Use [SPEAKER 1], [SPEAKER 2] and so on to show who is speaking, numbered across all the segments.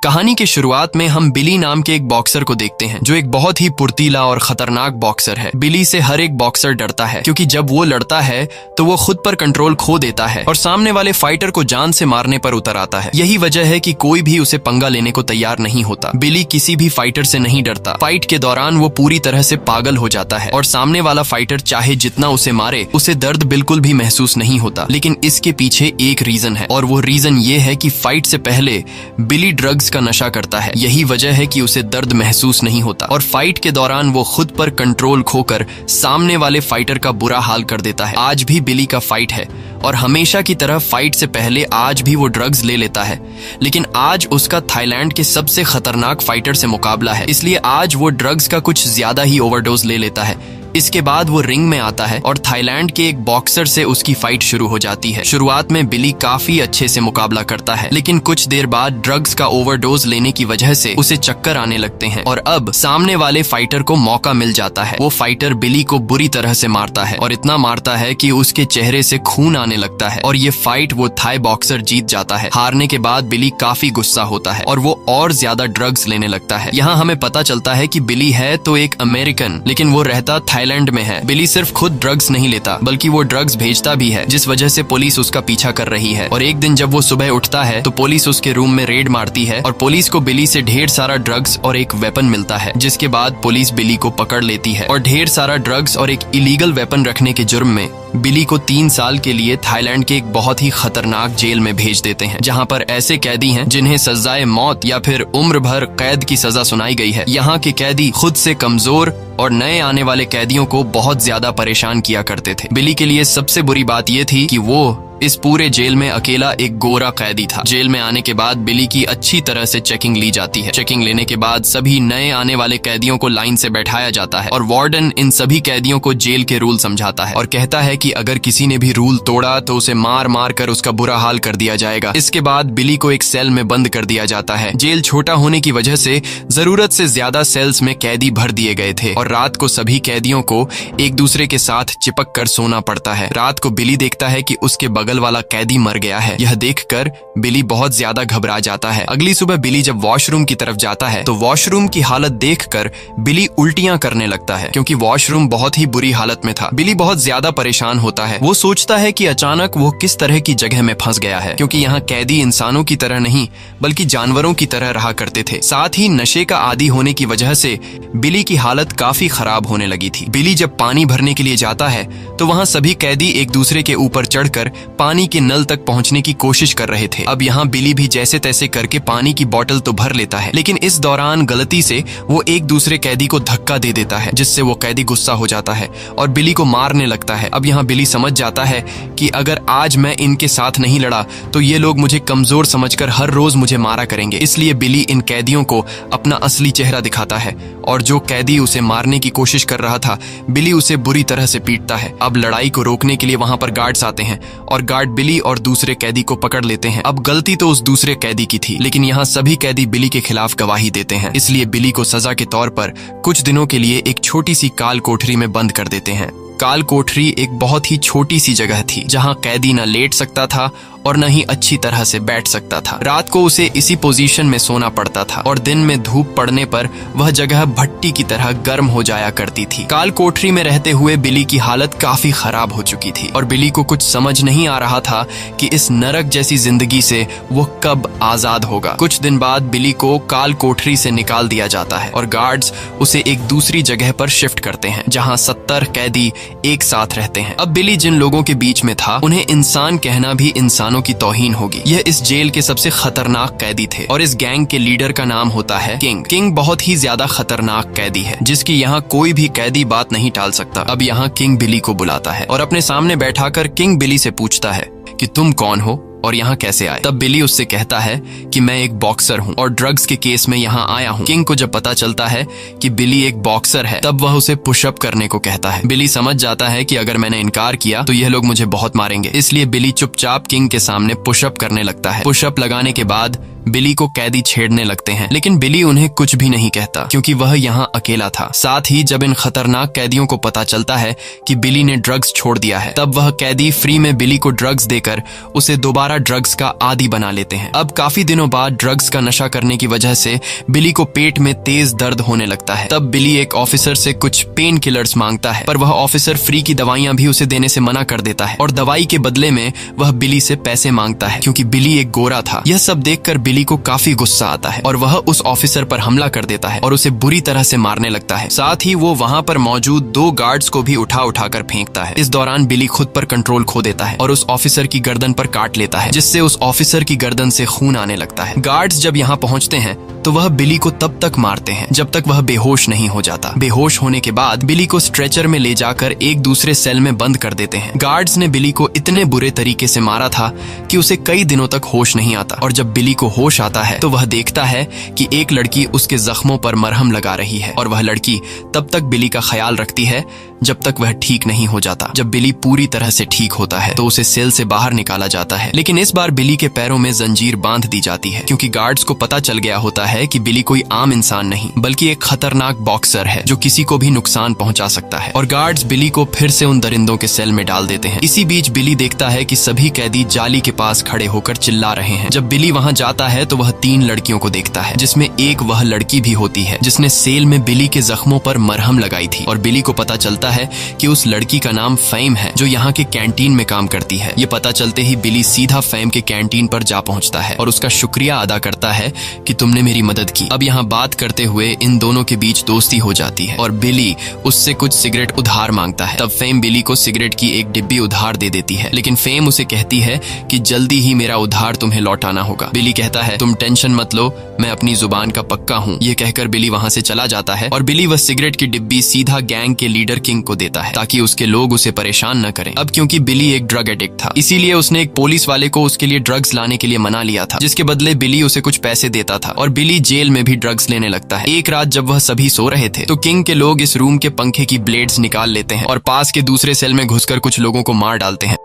[SPEAKER 1] कहानी की शुरुआत में हम बिली नाम के एक बॉक्सर को देखते हैं जो एक बहुत ही फुर्तीला और खतरनाक बॉक्सर है। बिली से हर एक बॉक्सर डरता है क्योंकि जब वो लड़ता है तो वो खुद पर कंट्रोल खो देता है और सामने वाले फाइटर को जान से मारने पर उतर आता है। यही वजह है कि कोई भी उसे पंगा लेने को तैयार नहीं होता। बिली किसी भी फाइटर से नहीं डरता। फाइट के दौरान वो पूरी तरह से पागल हो जाता है और सामने वाला फाइटर चाहे जितना उसे मारे उसे दर्द बिल्कुल भी महसूस नहीं होता। लेकिन इसके पीछे एक रीजन है और वो रीजन ये है कि फाइट से पहले बिली ड्रग्स का नशा करता है। यही वजह है कि उसे दर्द महसूस नहीं होता और फाइट के दौरान वो खुद पर कंट्रोल खोकर सामने वाले फाइटर का बुरा हाल कर देता है। आज भी बिली का फाइट है और हमेशा की तरह फाइट से पहले आज भी वो ड्रग्स ले लेता है, लेकिन आज उसका थाईलैंड के सबसे खतरनाक फाइटर से मुकाबला है, इसलिए आज वो ड्रग्स का कुछ ज्यादा ही ओवरडोज ले लेता है। इसके बाद वो रिंग में आता है और थाईलैंड के एक बॉक्सर से उसकी फाइट शुरू हो जाती है। शुरुआत में बिली काफी अच्छे से मुकाबला करता है, लेकिन कुछ देर बाद ड्रग्स का ओवरडोज लेने की वजह से उसे चक्कर आने लगते हैं और अब सामने वाले फाइटर को मौका मिल जाता है। वो फाइटर बिली को बुरी तरह से मारता है और इतना मारता है कि उसके चेहरे से खून आने लगता है और ये फाइट वो थाई बॉक्सर जीत जाता है। हारने के बाद बिली काफी गुस्सा होता है और वो और ज्यादा ड्रग्स लेने लगता है। यहाँ हमें पता चलता है कि बिली है तो एक अमेरिकन, लेकिन वो रहता थाईलैंड में है। बिली सिर्फ खुद ड्रग्स नहीं लेता बल्कि वो ड्रग्स भेजता भी है, जिस वजह से पुलिस उसका पीछा कर रही है। और एक दिन जब वो सुबह उठता है तो पुलिस उसके रूम में रेड मारती है और पुलिस को बिली से ढेर सारा ड्रग्स और एक वेपन मिलता है, जिसके बाद पुलिस बिली को पकड़ लेती है और ढेर सारा ड्रग्स और एक इलीगल वेपन रखने के जुर्म में बिली को 3 साल के लिए थाईलैंड के एक बहुत ही खतरनाक जेल में भेज देते हैं, जहां पर ऐसे कैदी हैं जिन्हें सजाए मौत या फिर उम्र भर कैद की सजा सुनाई गई है। यहाँ के कैदी खुद से कमजोर और नए आने वाले कैदियों को बहुत ज्यादा परेशान किया करते थे। बिली के लिए सबसे बुरी बात यह थी कि वो इस पूरे जेल में अकेला एक गोरा कैदी था। जेल में आने के बाद बिली की अच्छी तरह से चेकिंग ली जाती है। चेकिंग लेने के बाद सभी नए आने वाले कैदियों को लाइन से बैठाया जाता है और वार्डन इन सभी कैदियों को जेल के रूल समझाता है और कहता है कि अगर किसी ने भी रूल तोड़ा तो उसे मार मार कर उसका बुरा हाल कर दिया जाएगा। इसके बाद बिली को एक सेल में बंद कर दिया जाता है। जेल छोटा होने की वजह से जरूरत से ज्यादा सेल्स में कैदी भर दिए गए थे और रात को सभी कैदियों को एक दूसरे के साथ चिपक कर सोना पड़ता है। रात को बिली देखता है कि उसके बगल वाला कैदी मर गया है। यह देखकर बिली बहुत ज्यादा घबरा जाता है। अगली सुबह बिली जब वॉशरूम की तरफ जाता है तो वॉशरूम की हालत देखकर बिली उल्टियां करने लगता है क्योंकि वॉशरूम बहुत ही बुरी हालत में था। बिली बहुत ज्यादा परेशान होता है। वो सोचता है कि अचानक वो किस तरह की जगह में फंस गया है, क्योंकि यहाँ कैदी इंसानों की तरह नहीं बल्कि जानवरों की तरह रहा करते थे। साथ ही नशे का आदी होने की वजह से बिली की हालत काफी खराब होने लगी थी। बिली जब पानी भरने के लिए जाता है तो वहाँ सभी कैदी एक दूसरे के ऊपर चढ़कर पानी के नल तक पहुंचने की कोशिश कर रहे थे। अब यहाँ बिली भी जैसे तैसे करके पानी की बोतल तो भर लेता है, लेकिन इस दौरान गलती से वो एक दूसरे कैदी को धक्का दे देता है, जिससे वो कैदी गुस्सा हो जाता है और बिली को मारने लगता है। अब यहाँ बिली समझ जाता है कि अगर आज मैं इनके साथ नहीं लड़ा तो ये लोग मुझे कमजोर समझकर हर रोज मुझे मारा करेंगे। इसलिए बिली इन कैदियों को अपना असली चेहरा दिखाता है और जो कैदी उसे मारने की कोशिश कर रहा था बिली उसे बुरी तरह से पीटता है। अब लड़ाई को रोकने के लिए वहां पर गार्ड्स आते हैं और गार्ड बिली और दूसरे कैदी को पकड़ लेते हैं। अब गलती तो उस दूसरे कैदी की थी, लेकिन यहाँ सभी कैदी बिली के खिलाफ गवाही देते हैं, इसलिए बिली को सजा के तौर पर कुछ दिनों के लिए एक छोटी सी काल कोठरी में बंद कर देते हैं। काल कोठरी एक बहुत ही छोटी सी जगह थी जहाँ कैदी न लेट सकता था और न ही अच्छी तरह से बैठ सकता था। रात को उसे इसी पोजीशन में सोना पड़ता था और दिन में धूप पड़ने पर वह जगह भट्टी की तरह गर्म हो जाया करती थी। काल कोठरी में रहते हुए बिली की हालत काफी खराब हो चुकी थी और बिली को कुछ समझ नहीं आ रहा था कि इस नरक जैसी जिंदगी से वो कब आजाद होगा। कुछ दिन बाद बिली को काल कोठरी से निकाल दिया जाता है और गार्ड्स उसे एक दूसरी जगह पर शिफ्ट करते हैं जहाँ 70 कैदी एक साथ रहते हैं। अब बिली जिन लोगों के बीच में था उन्हें इंसान कहना भी इंसानों की तौहीन होगी। यह इस जेल के सबसे खतरनाक कैदी थे और इस गैंग के लीडर का नाम होता है किंग। किंग बहुत ही ज्यादा खतरनाक कैदी है जिसकी यहाँ कोई भी कैदी बात नहीं टाल सकता। अब यहाँ किंग बिली को बुलाता है और अपने सामने बैठाकर किंग बिली से पूछता है कि तुम कौन हो और यहाँ कैसे आए। तब बिली उससे कहता है कि मैं एक बॉक्सर हूँ और ड्रग्स के केस में यहाँ आया हूँ। किंग को जब पता चलता है कि बिली एक बॉक्सर है तब वह उसे पुशअप करने को कहता है। बिली समझ जाता है कि अगर मैंने इनकार किया तो यह लोग मुझे बहुत मारेंगे, इसलिए बिली चुपचाप किंग के सामने पुशअप करने लगता है। पुशअप लगाने के बाद बिली को कैदी छेड़ने लगते हैं, लेकिन बिली उन्हें कुछ भी नहीं कहता क्योंकि वह यहाँ अकेला था। साथ ही जब इन खतरनाक कैदियों को पता चलता है कि बिली ने ड्रग्स छोड़ दिया है, तब वह कैदी फ्री में बिली को ड्रग्स देकर उसे दोबारा ड्रग्स का आदी बना लेते हैं। अब काफी दिनों बाद ड्रग्स का नशा करने की वजह से बिली को पेट में तेज दर्द होने लगता है। तब बिली एक ऑफिसर से कुछ पेन किलर्स मांगता है, पर वह ऑफिसर फ्री की दवाइयां भी उसे देने से मना कर देता है और दवाई के बदले में वह बिली से पैसे मांगता है क्योंकि बिली एक गोरा था। यह सब देखकर बिली को काफी गुस्सा आता है और वह उस ऑफिसर पर हमला कर देता है और उसे बुरी तरह से मारने लगता है। साथ ही वो वहां पर मौजूद 2 गार्ड्स को भी उठा कर फेंकता है। इस दौरान बिली खुद पर कंट्रोल खो देता है और उस ऑफिसर की गर्दन पर काट लेता है, जिससे उस ऑफिसर की गर्दन से खून आने लगता है। गार्ड्स जब यहाँ पहुंचते हैं तो वह बिली को तब तक मारते हैं जब तक वह बेहोश नहीं हो जाता। बेहोश होने के बाद बिली को स्ट्रेचर में ले जाकर एक दूसरे सेल में बंद कर देते हैं। गार्ड्स ने बिली को इतने बुरे तरीके से मारा था कि उसे कई दिनों तक होश नहीं आता और जब बिली को होश आता है तो वह देखता है कि एक लड़की उसके जख्मों पर मरहम लगा रही है और वह लड़की तब तक बिली का ख्याल रखती है जब तक वह ठीक नहीं हो जाता। जब बिली पूरी तरह से ठीक होता है तो उसे सेल से बाहर निकाला जाता है, लेकिन इस बार बिली के पैरों में जंजीर बांध दी जाती है क्योंकि गार्ड्स को पता चल गया होता है कि बिली कोई आम इंसान नहीं बल्कि एक खतरनाक बॉक्सर है जो किसी को भी नुकसान पहुंचा सकता है। और गार्ड्स बिली को फिर से उन दरिंदों के सेल में डाल देते हैं। इसी बीच बिली देखता है कि सभी कैदी जाली के पास खड़े होकर चिल्ला रहे हैं। जब बिली वहां जाता है तो वह 3 लड़कियों को देखता है, जिसमें एक वह लड़की भी होती है जिसने सेल में बिली के जख्मों पर मरहम लगाई थी। और बिली को पता चलता है कि उस लड़की का नाम फेम है जो यहाँ के कैंटीन में काम करती है। ये पता चलते ही बिली सीधा फेम के कैंटीन पर जा पहुंचता है और उसका शुक्रिया अदा करता है कि तुमने मेरी मदद की। अब यहाँ बात करते हुए इन दोनों के बीच दोस्ती हो जाती है और बिली उससे कुछ सिगरेट उधार मांगता है। तब फेम बिली को सिगरेट की एक डिब्बी उधार दे देती है, लेकिन फेम उसे कहती है कि जल्दी ही मेरा उधार तुम्हें लौटाना होगा। बिली कहता है तुम टेंशन मत लो, मैं अपनी जुबान का पक्का हूँ। ये कहकर बिली वहाँ से चला जाता है और बिली वह सिगरेट की डिब्बी सीधा गैंग के लीडर किंग को देता है ताकि उसके लोग उसे परेशान न करें। अब क्योंकि बिली एक ड्रग एडिक्ट था, इसीलिए उसने एक पुलिस वाले को उसके लिए ड्रग्स लाने के लिए मना लिया था, जिसके बदले बिली उसे कुछ पैसे देता था और बिली जेल में भी ड्रग्स लेने लगता है। एक रात जब वह सभी सो रहे थे तो किंग के लोग इस रूम के पंखे की ब्लेड्स निकाल लेते हैं और पास के दूसरे सेल में घुसकर कुछ लोगों को मार डालते हैं।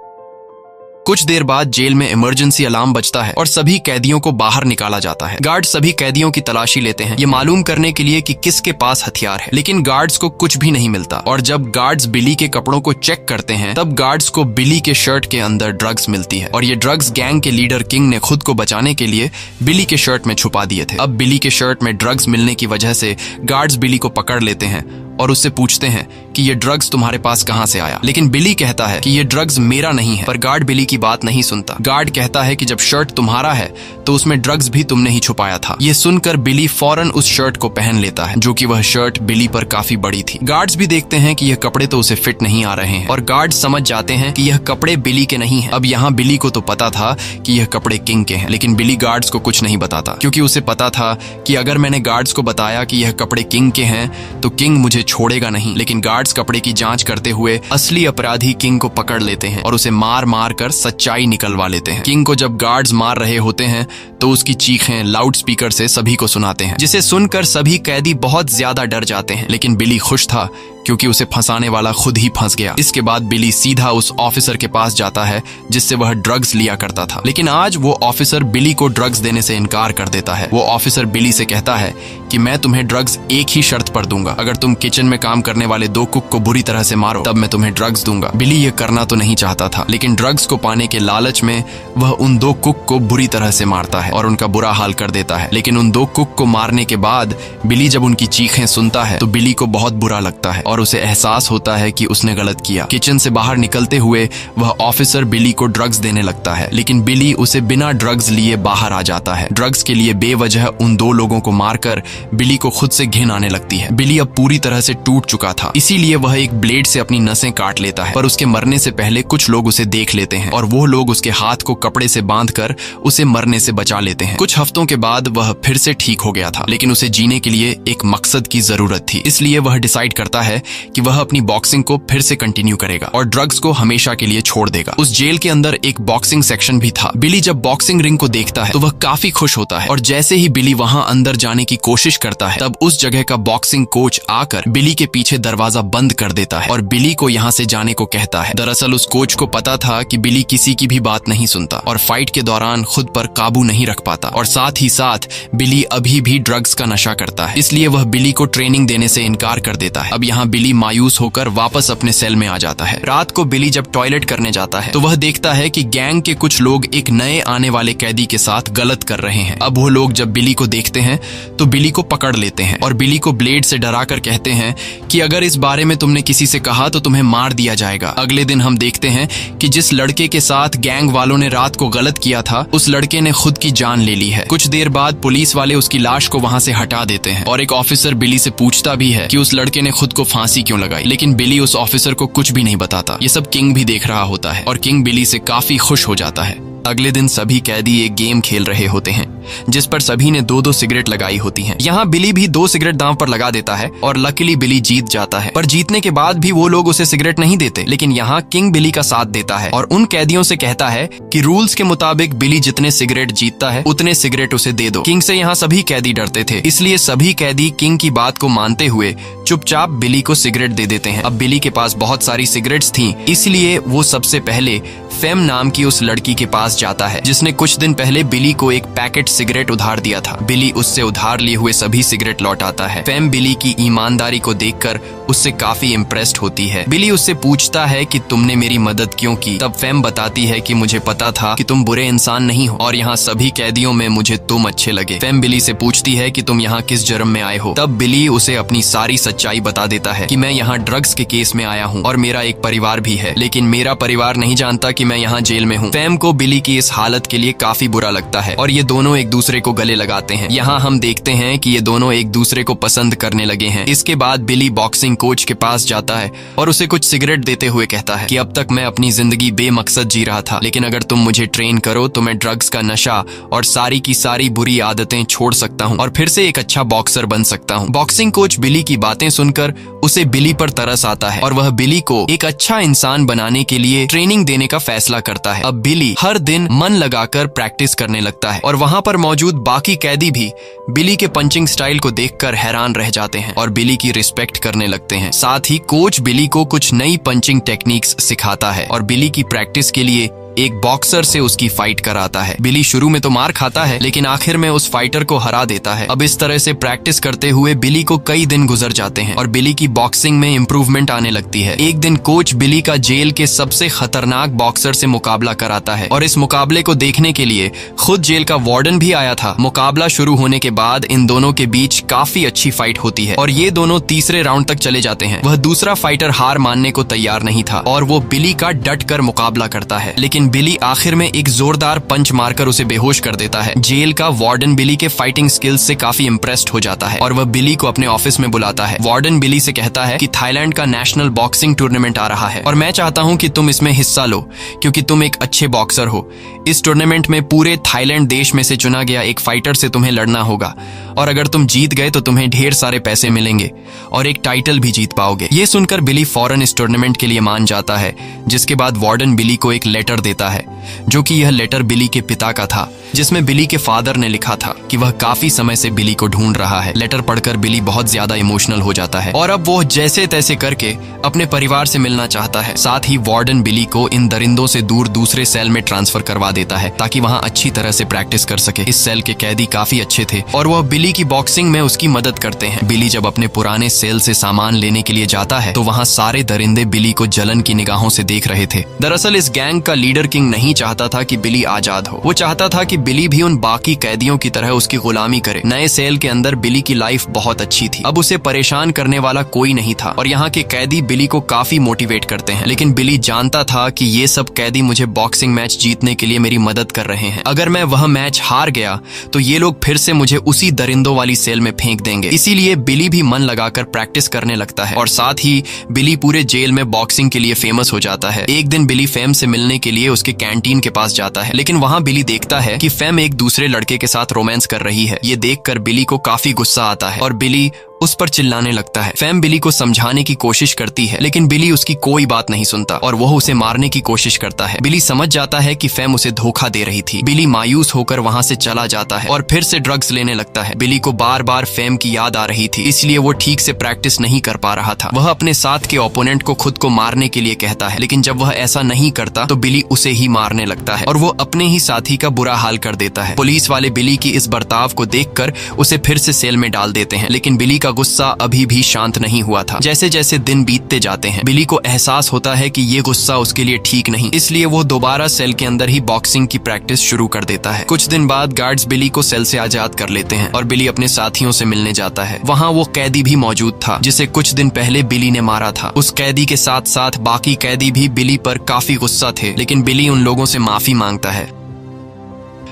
[SPEAKER 1] कुछ देर बाद जेल में इमरजेंसी अलार्म बजता है और सभी कैदियों को बाहर निकाला जाता है। गार्ड सभी कैदियों की तलाशी लेते हैं, ये मालूम करने के लिए कि किसके पास हथियार है, लेकिन गार्ड्स को कुछ भी नहीं मिलता। और जब गार्ड्स बिली के कपड़ों को चेक करते हैं तब गार्ड्स को बिली के शर्ट के अंदर ड्रग्स मिलती है और ये ड्रग्स गैंग के लीडर किंग ने खुद को बचाने के लिए बिली के शर्ट में छुपा दिए थे। अब बिली के शर्ट में ड्रग्स मिलने की वजह से गार्ड्स बिली को पकड़ लेते हैं और उससे पूछते हैं कि ये ड्रग्स तुम्हारे पास कहां से आया, लेकिन बिली कहता है कि ये ड्रग्स मेरा नहीं है। पर गार्ड बिली की बात नहीं सुनता। गार्ड कहता है कि जब शर्ट तुम्हारा है तो उसमें ड्रग्स भी तुमने ही छुपाया था। ये सुनकर बिली फौरन उस शर्ट को पहन लेता है, जो कि वह शर्ट बिली पर काफी बड़ी थी। गार्ड्स भी देखते हैं कि यह कपड़े तो उसे फिट नहीं आ रहे हैं और गार्ड्स समझ जाते हैं कि यह कपड़े बिली के नहीं हैं। अब यहाँ बिली को तो पता था कि यह कपड़े किंग के हैं, लेकिन बिली गार्ड्स को कुछ नहीं बताता क्योंकि उसे पता था कि अगर मैंने गार्ड्स को बताया कि यह कपड़े किंग के हैं तो किंग मुझे छोड़ेगा नहीं। लेकिन गार्ड्स कपड़े की जांच करते हुए असली अपराधी किंग को पकड़ लेते हैं और उसे मार मार कर सच्चाई निकलवा लेते हैं। किंग को जब गार्ड्स मार रहे होते हैं तो उसकी चीखें लाउड स्पीकर से सभी को सुनाते हैं, जिसे सुनकर सभी कैदी बहुत ज्यादा डर जाते हैं। लेकिन बिली खुश था क्योंकि उसे फंसाने वाला खुद ही फंस गया। इसके बाद बिली सीधा उस ऑफिसर के पास जाता है जिससे वह ड्रग्स लिया करता था, लेकिन आज वो ऑफिसर बिली को ड्रग्स देने से इनकार कर देता है। वो ऑफिसर बिली से कहता है कि मैं तुम्हें ड्रग्स एक ही शर्त पर दूंगा, अगर तुम किचन में काम करने वाले 2 कुक को बुरी तरह से मारो तब मैं तुम्हें ड्रग्स दूंगा। बिली ये करना तो नहीं चाहता था, लेकिन ड्रग्स को पाने के लालच में वह उन 2 कुक को बुरी तरह से मारता है और उनका बुरा हाल कर देता है। लेकिन उन 2 कुक को मारने के बाद बिली जब उनकी चीखें सुनता है तो बिली को बहुत बुरा लगता है और उसे एहसास होता है कि उसने गलत किया। किचन से बाहर निकलते हुए वह ऑफिसर बिली को ड्रग्स देने लगता है, लेकिन बिली उसे बिना ड्रग्स लिए बाहर आ जाता है। ड्रग्स के लिए बेवजह उन 2 लोगों को मारकर बिली को खुद से घिन आने लगती है। बिली अब पूरी तरह से टूट चुका था, इसीलिए वह एक ब्लेड से अपनी नसें काट लेता है, पर उसके मरने से पहले कुछ लोग उसे देख लेते हैं और वो लोग उसके हाथ को कपड़े से बांधकर उसे मरने से बचा लेते हैं। कुछ हफ्तों के बाद वह फिर से ठीक हो गया था, लेकिन उसे जीने के लिए एक मकसद की जरूरत थी, इसलिए वह डिसाइड करता है है कि वह अपनी बॉक्सिंग को फिर से कंटिन्यू करेगा और ड्रग्स को हमेशा के लिए छोड़ देगा। उस जेल के अंदर एक बॉक्सिंग सेक्शन भी था। बिली जब बॉक्सिंग रिंग को देखता है तो वह काफी खुश होता है और जैसे ही बिली वहां अंदर जाने की कोशिश करता है तब उस जगह का बॉक्सिंग कोच आकर बिली के पीछे दरवाजा बंद कर देता है और बिली को यहाँ से जाने को कहता है। दरअसल उस कोच को पता था कि बिली किसी की भी बात नहीं सुनता और फाइट के दौरान खुद पर काबू नहीं रख पाता और साथ ही साथ बिली अभी भी ड्रग्स का नशा करता है, इसलिए वह बिली को ट्रेनिंग देने से इनकार कर देता है। अब यहाँ बिली मायूस होकर वापस अपने सेल में आ जाता है। रात को बिली जब टॉयलेट करने जाता है तो वह देखता है कि गैंग के कुछ लोग एक नए आने वाले कैदी के साथ गलत कर रहे हैं। अब वो लोग जब बिली को देखते हैं तो बिली को पकड़ लेते हैं और बिली को ब्लेड से डराकर कहते हैं कि अगर इस बारे में तुमने किसी से कहा तो तुम्हें मार दिया जाएगा। अगले दिन हम देखते हैं कि जिस लड़के के साथ गैंग वालों ने रात को गलत किया था उस लड़के ने खुद की जान ले ली है। कुछ देर बाद पुलिस वाले उसकी लाश को वहां से हटा देते हैं और एक ऑफिसर बिली से पूछता भी है कि उस लड़के ने खुद को फांसी क्यों लगाई, लेकिन बिली उस ऑफिसर को कुछ भी नहीं बताता। ये सब किंग भी देख रहा होता है और किंग बिली से काफी खुश हो जाता है। अगले दिन सभी कैदी एक गेम खेल रहे होते हैं जिस पर सभी ने 2-2 सिगरेट लगाई होती हैं। यहाँ बिली भी 2 सिगरेट दांव पर लगा देता है और लकीली बिली जीत जाता है, पर जीतने के बाद भी वो लोग उसे सिगरेट नहीं देते। लेकिन यहाँ किंग बिली का साथ देता है और उन कैदियों से कहता है कि रूल्स के मुताबिक बिली जितने सिगरेट जीतता है उतने सिगरेट उसे दे दो। किंग से यहाँ सभी कैदी डरते थे, इसलिए सभी कैदी किंग की बात को मानते हुए चुपचाप बिली को सिगरेट दे देते हैं। अब बिली के पास बहुत सारी सिगरेट्स थी, इसलिए वो सबसे पहले फेम नाम की उस लड़की के पास जाता है जिसने कुछ दिन पहले बिली को एक पैकेट सिगरेट उधार दिया था। बिली उससे उधार लिए हुए सभी सिगरेट लौटाता है। फेम बिली की ईमानदारी को देखकर उससे काफी इम्प्रेस्ड होती है। बिली उससे पूछता है कि तुमने मेरी मदद क्यों की। तब फेम बताती है कि मुझे पता था कि तुम बुरे इंसान नहीं हो और यहाँ सभी कैदियों में मुझे तुम अच्छे लगे। फेम बिली से पूछती है कि तुम यहाँ किस जुर्म में आए हो। तब बिली उसे अपनी सारी सच्चाई बता देता है कि मैं यहाँ ड्रग्स के केस में आया हूँ और मेरा एक परिवार भी है, लेकिन मेरा परिवार नहीं जानता कि मैं यहाँ जेल में हूँ। फेम को बिली की इस हालत के लिए काफी बुरा लगता है और ये दोनों एक दूसरे को गले लगाते हैं। यहाँ हम देखते हैं कि ये दोनों एक दूसरे को पसंद करने लगे हैं। इसके बाद बिली बॉक्सिंग कोच के पास जाता है और उसे कुछ सिगरेट देते हुए कहता है कि अब तक मैं अपनी जिंदगी बेमकसद जी रहा था, लेकिन अगर तुम मुझे ट्रेन करो तो मैं ड्रग्स का नशा और सारी की सारी बुरी आदतें छोड़ सकता हूँ और फिर से एक अच्छा बॉक्सर बन सकता हूँ। बॉक्सिंग कोच बिली की बातें सुनकर उसे बिली पर तरस आता है और वह बिली को एक अच्छा इंसान बनाने के लिए ट्रेनिंग देने का फैसला करता है। अब बिली हर दिन मन लगाकर प्रैक्टिस करने लगता है और वहां पर मौजूद बाकी कैदी भी बिली के पंचिंग स्टाइल को देखकर हैरान रह जाते हैं और बिली की रिस्पेक्ट करने लगते हैं। साथ ही कोच बिली को कुछ नई पंचिंग टेक्निक्स सिखाता है और बिली की प्रैक्टिस के लिए एक बॉक्सर से उसकी फाइट कराता है। बिली शुरू में तो मार खाता है लेकिन आखिर में उस फाइटर को हरा देता है। अब इस तरह से प्रैक्टिस करते हुए बिली को कई दिन गुजर जाते हैं और बिली की बॉक्सिंग में इम्प्रूवमेंट आने लगती है। एक दिन कोच बिली का जेल के सबसे खतरनाक बॉक्सर से मुकाबला कराता है और इस मुकाबले को देखने के लिए खुद जेल का वार्डन भी आया था। मुकाबला शुरू होने के बाद इन दोनों के बीच काफी अच्छी फाइट होती है और ये दोनों तीसरे राउंड तक चले जाते हैं। वह दूसरा फाइटर हार मानने को तैयार नहीं था और वो बिली का डट कर मुकाबला करता है, लेकिन बिली आखिर में एक जोरदार पंच मारकर उसे बेहोश कर देता है। जेल का वार्डन बिली के फाइटिंग स्किल्स से काफी इम्प्रेस्ड हो जाता है और वह बिली को अपने ऑफिस में बुलाता है। वार्डन बिली से कहता है कि थाईलैंड का नेशनल बॉक्सिंग टूर्नामेंट आ रहा है और मैं चाहता हूं कि तुम इसमें हिस्सा लो क्योंकि तुम एक अच्छे बॉक्सर हो। इस टूर्नामेंट में पूरे थाईलैंड देश में से चुना गया एक फाइटर से तुम्हें लड़ना होगा और अगर तुम जीत गए तो तुम्हें ढेर सारे पैसे मिलेंगे और एक टाइटल भी जीत पाओगे। ये सुनकर बिली फौरन इस टूर्नामेंट के लिए मान जाता है, जिसके बाद वार्डन बिली को एक लेटर देता है जो कि यह लेटर बिली के पिता का था, जिसमें बिली के फादर ने लिखा था कि वह काफी समय से बिली को ढूंढ रहा है। लेटर पढ़कर बिली बहुत ज्यादा इमोशनल हो जाता है और अब वो जैसे तैसे करके अपने परिवार से मिलना चाहता है। साथ ही वार्डन बिली को इन दरिंदों से दूर दूसरे सेल में ट्रांसफर करवा देता है ताकि वहां अच्छी तरह से प्रैक्टिस कर सके। इस सेल के कैदी काफी अच्छे थे और वह बिली की बॉक्सिंग में उसकी मदद करते हैं। बिली जब अपने पुराने सेल से सामान लेने के लिए जाता है तो वहां सारे दरिंदे बिली को जलन की निगाहों से देख रहे थे। दरअसल इस गैंग का लीडर किंग नहीं चाहता था कि बिली आजाद हो। वो चाहता था कि बिली भी उन बाकी कैदियों की तरह उसकी गुलामी करे। नए सेल के अंदर बिली की लाइफ बहुत अच्छी थी, अब उसे परेशान करने वाला कोई नहीं था और यहाँ के कैदी बिली को काफी मोटिवेट करते हैं। लेकिन बिली जानता था कि ये सब कैदी मुझे बॉक्सिंग मैच जीतने के लिए मेरी मदद कर रहे हैं। अगर मैं वह मैच हार गया तो ये लोग फिर से मुझे उसी दरिंदों वाली सेल में फेंक देंगे। इसीलिए बिली भी मन लगाकर प्रैक्टिस करने लगता है और साथ ही बिली पूरे जेल में बॉक्सिंग के लिए फेमस हो जाता है। एक दिन बिली फेम से मिलने के लिए उसके कैंटीन के पास जाता है, लेकिन वहां बिली देखता है कि फेम एक दूसरे लड़के के साथ रोमांस कर रही है। ये देखकर बिली को काफी गुस्सा आता है और बिली उस पर चिल्लाने लगता है। फैम बिली को समझाने की कोशिश करती है, लेकिन बिली उसकी कोई बात नहीं सुनता और वह उसे मारने की कोशिश करता है। बिली समझ जाता है कि फैम उसे धोखा दे रही थी। बिली मायूस होकर वहां से चला जाता है और फिर से ड्रग्स लेने लगता है। बिली को बार बार फैम की याद आ रही थी, इसलिए वो ठीक से प्रैक्टिस नहीं कर पा रहा था। वह अपने साथ के ओपोनेंट को खुद को मारने के लिए कहता है, लेकिन जब वह ऐसा नहीं करता तो बिली उसे ही मारने लगता है और वो अपने ही साथी का बुरा हाल कर देता है। पुलिस वाले बिली की इस बर्ताव को देखकर उसे फिर से सेल में डाल देते हैं, लेकिन बिली का गुस्सा अभी भी शांत नहीं हुआ था। जैसे जैसे दिन बीतते जाते हैं, बिली को एहसास होता है कि ये गुस्सा उसके लिए ठीक नहीं, इसलिए वो दोबारा सेल के अंदर ही बॉक्सिंग की प्रैक्टिस शुरू कर देता है। कुछ दिन बाद गार्ड्स बिली को सेल से आजाद कर लेते हैं और बिली अपने साथियों से मिलने जाता है। वहाँ वो कैदी भी मौजूद था जिसे कुछ दिन पहले बिली ने मारा था। उस कैदी के साथ साथ बाकी कैदी भी बिली पर काफी गुस्सा थे, लेकिन बिली उन लोगों से माफी मांगता है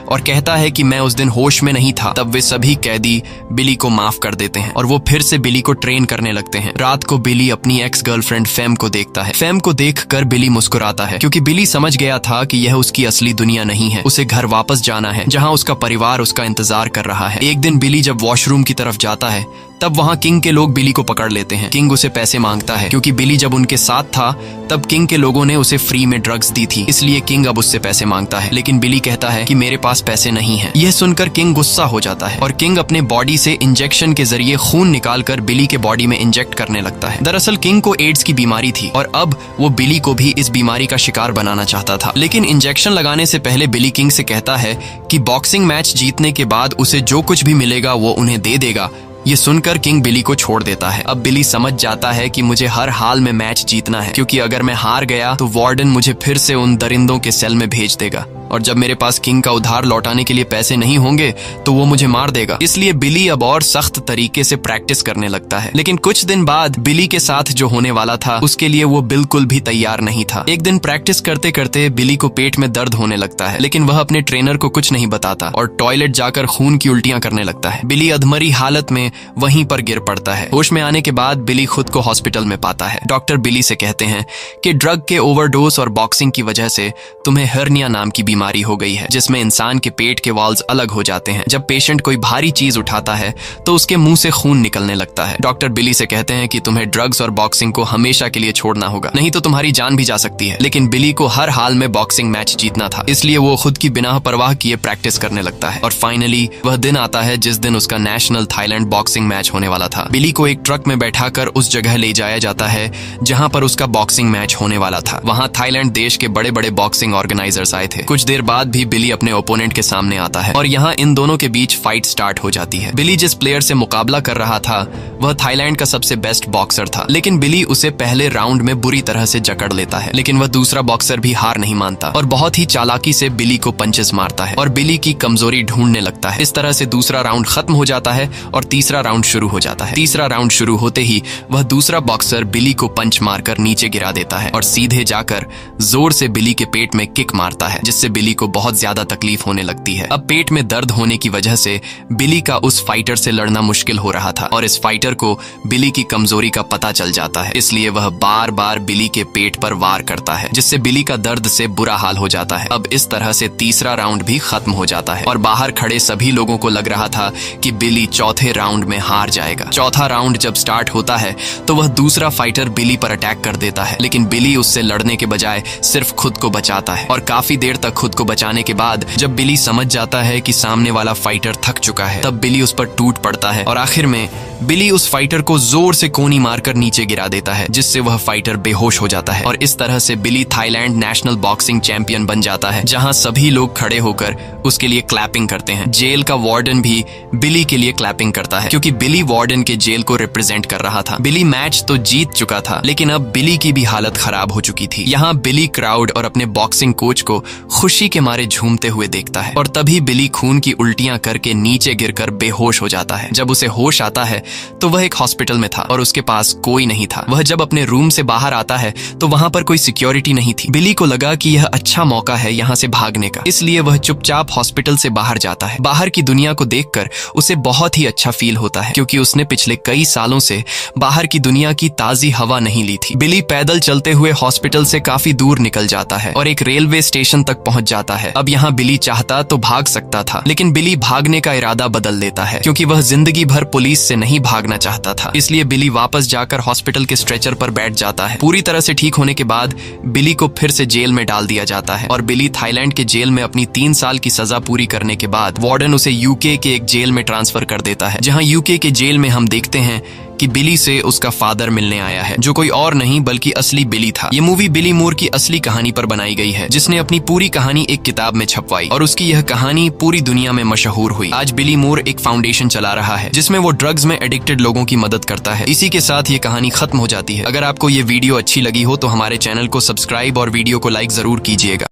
[SPEAKER 1] और कहता है कि मैं उस दिन होश में नहीं था। तब वे सभी कैदी बिली को माफ कर देते हैं और वो फिर से बिली को ट्रेन करने लगते हैं। रात को बिली अपनी एक्स गर्लफ्रेंड फैम को देखता है। फैम को देखकर बिली मुस्कुराता है, क्योंकि बिली समझ गया था कि यह उसकी असली दुनिया नहीं है। उसे घर वापस जाना है, जहाँ उसका परिवार उसका इंतजार कर रहा है। एक दिन बिली जब वॉशरूम की तरफ जाता है, तब वहाँ किंग के लोग बिली को पकड़ लेते हैं। किंग उसे पैसे मांगता है, क्योंकि बिली जब उनके साथ था तब किंग के लोगों ने उसे फ्री में ड्रग्स दी थी, इसलिए किंग अब उससे पैसे मांगता है। लेकिन बिली कहता है कि मेरे पास पैसे नहीं हैं। यह सुनकर किंग गुस्सा हो जाता है और किंग अपने बॉडी से इंजेक्शन के जरिए खून निकालकर बिली के बॉडी में इंजेक्ट करने लगता है। दरअसल किंग को एड्स की बीमारी थी और अब वो बिली को भी इस बीमारी का शिकार बनाना चाहता था। लेकिन इंजेक्शन लगाने से पहले बिली किंग से कहता है कि बॉक्सिंग मैच जीतने के बाद उसे जो कुछ भी मिलेगा वो उन्हें दे देगा। ये सुनकर किंग बिली को छोड़ देता है। अब बिली समझ जाता है कि मुझे हर हाल में मैच जीतना है, क्योंकि अगर मैं हार गया तो वार्डन मुझे फिर से उन दरिंदों के सेल में भेज देगा और जब मेरे पास किंग का उधार लौटाने के लिए पैसे नहीं होंगे तो वो मुझे मार देगा। इसलिए बिली अब और सख्त तरीके से प्रैक्टिस करने लगता है। लेकिन कुछ दिन बाद बिली के साथ जो होने वाला था उसके लिए वो बिल्कुल भी तैयार नहीं था। एक दिन प्रैक्टिस करते करते बिली को पेट में दर्द होने लगता है, लेकिन वह अपने ट्रेनर को कुछ नहीं बताता और टॉयलेट जाकर खून की उल्टियां करने लगता है। बिली अधमरी हालत में वहीं पर गिर पड़ता है। होश में आने के बाद बिली खुद को हॉस्पिटल में पाता है। डॉक्टर बिली से कहते हैं कि ड्रग के ओवरडोज और बॉक्सिंग की वजह से तुम्हें हर्निया नाम की बीमारी हो गई है, जिसमें इंसान के पेट के वॉल्स अलग हो जाते हैं। जब पेशेंट कोई भारी चीज उठाता है तो उसके मुंह से खून निकलने लगता है। डॉक्टर बिली से कहते हैं कि तुम्हें ड्रग्स और बॉक्सिंग को हमेशा के लिए छोड़ना होगा, नहीं तो तुम्हारी जान भी जा सकती है। लेकिन बिली को हर हाल में बॉक्सिंग मैच जीतना था, इसलिए वो खुद की बिना परवाह किए प्रैक्टिस करने लगता है। और फाइनली वह दिन आता है जिस दिन उसका नेशनल थाईलैंड बॉक्सिंग मैच होने वाला था। बिली को एक ट्रक में बैठाकर उस जगह ले जाया जाता है जहां पर उसका बॉक्सिंग मैच होने वाला था। वहां थाईलैंड देश के बड़े बड़े बॉक्सिंग ऑर्गेनाइजर्स आए थे। कुछ देर बाद भी बिली अपने ओपोनेंट के सामने आता है और यहाँ इन दोनों के बीच फाइट स्टार्ट हो जाती है। बिली जिस प्लेयर से मुकाबला कर रहा था वह थाईलैंड का सबसे बेस्ट बॉक्सर था, लेकिन बिली उसे पहले राउंड में बुरी तरह से जकड़ लेता है। लेकिन वह दूसरा बॉक्सर भी हार नहीं मानता और बहुत ही चालाकी से बिली को पंचेस मारता है और बिली की कमजोरी ढूंढने लगता है। इस तरह से दूसरा राउंड खत्म हो जाता है और तीसरा राउंड शुरू हो जाता है। तीसरा राउंड शुरू होते ही वह दूसरा बॉक्सर बिली को पंच मारकर नीचे गिरा देता है और सीधे जाकर जोर से बिली के पेट में किक मारता है, जिससे बिली को बहुत ज्यादा तकलीफ होने लगती है। अब पेट में दर्द होने की वजह से बिली का उस फाइटर से लड़ना मुश्किल हो रहा था और इस फाइटर को बिली की कमजोरी का पता चल जाता है, इसलिए वह बार बार बिली के पेट पर वार करता है, जिससे बिली का दर्द से बुरा हाल हो जाता है। अब इस तरह से तीसरा राउंड भी खत्म हो जाता है और बाहर खड़े सभी लोगों को लग रहा था कि बिली चौथे राउंड में हार जाएगा। चौथा राउंड जब स्टार्ट होता है तो वह दूसरा फाइटर बिली पर अटैक कर देता है, लेकिन बिली उससे लड़ने के बजाय सिर्फ खुद को बचाता है और काफी देर तक खुद को बचाने के बाद जब बिली समझ जाता है कि सामने वाला फाइटर थक चुका है, तब बिली उस पर टूट पड़ता है और आखिर में बिली उस फाइटर को जोर से कोनी मारकर नीचे गिरा देता है, जिससे वह फाइटर बेहोश हो जाता है और इस तरह से बिली थाईलैंड नेशनल बॉक्सिंग चैंपियन बन जाता है, जहां सभी लोग खड़े होकर उसके लिए क्लैपिंग करते हैं। जेल का वार्डन भी बिली के लिए क्लैपिंग करता है, क्योंकि बिली वार्डन के जेल को रिप्रेजेंट कर रहा था। बिली मैच तो जीत चुका था, लेकिन अब बिली की भी हालत खराब हो चुकी थी। यहाँ बिली क्राउड और अपने बॉक्सिंग कोच को खुशी के मारे झूमते हुए देखता है और तभी बिली खून की उल्टियां करके नीचे गिरकर बेहोश हो जाता है। जब उसे होश आता है तो वह एक हॉस्पिटल में था और उसके पास कोई नहीं था। वह जब अपने रूम से बाहर आता है तो वहां पर कोई सिक्योरिटी नहीं थी। बिली को लगा कि यह अच्छा मौका है यहाँ से भागने का, इसलिए वह चुपचाप हॉस्पिटल से बाहर जाता है। बाहर की दुनिया को देखकर उसे बहुत ही अच्छा फील होता है, क्योंकि उसने पिछले कई सालों से बाहर की दुनिया की ताजी हवा नहीं ली थी। बिली पैदल चलते हुए हॉस्पिटल से काफी दूर निकल जाता है और एक रेलवे स्टेशन तक पहुंच जाता है। अब यहाँ बिली चाहता तो भाग सकता था, लेकिन बिली भागने का इरादा बदल लेता है, क्योंकि वह जिंदगी भर पुलिस से नहीं नहीं भागना चाहता था, इसलिए बिली वापस जाकर हॉस्पिटल के स्ट्रेचर पर बैठ जाता है। पूरी तरह से ठीक होने के बाद बिली को फिर से जेल में डाल दिया जाता है और बिली थाईलैंड के जेल में अपनी 3 साल की सजा पूरी करने के बाद वार्डन उसे यूके के एक जेल में ट्रांसफर कर देता है, जहां यूके के जेल में हम देखते हैं कि बिली से उसका फादर मिलने आया है, जो कोई और नहीं बल्कि असली बिली था। ये मूवी बिली मूर की असली कहानी पर बनाई गई है, जिसने अपनी पूरी कहानी एक किताब में छपवाई और उसकी यह कहानी पूरी दुनिया में मशहूर हुई। आज बिली मूर एक फाउंडेशन चला रहा है जिसमें वो ड्रग्स में एडिक्टेड लोगों की मदद करता है। इसी के साथ ये कहानी खत्म हो जाती है। अगर आपको ये वीडियो अच्छी लगी हो तो हमारे चैनल को सब्सक्राइब और वीडियो को लाइक जरूर कीजिएगा।